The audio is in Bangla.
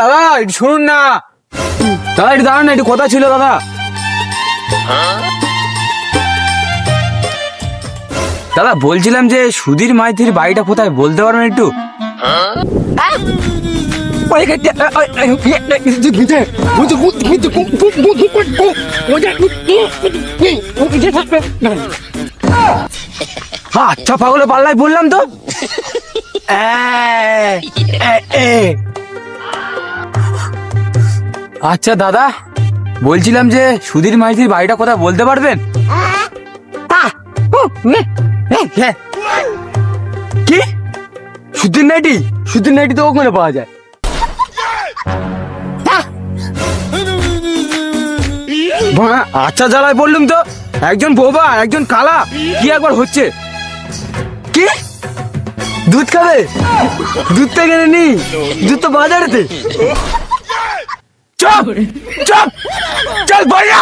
দাদা একটু শুনুন না, দাদা একটু দাঁড়ান না, একটু কথা ছিল দাদা। দাদা বলছিলাম যে সুধীর মাইতির বাড়িটা কোথায় বলতে পারবেন একটু? আচ্ছা পাগলে পাল্লাই বললাম তো। আচ্ছা দাদা বলছিলাম যে সুধীর মাইতির বাড়িটা কোথায় বলতে পারবেন? কি সুধীর নাইটি? সুধীর নাইটি তো ওখানে পাওয়া যায়। আচ্ছা জ্বালায় বললুম তো, একজন বোবা একজন কালা, কি একবার হচ্ছে? কি দুধ খাবে? দুধ তো এখানে নেই, দুধ তো বাজারেতে। চপ চপ চল ভাইয়া।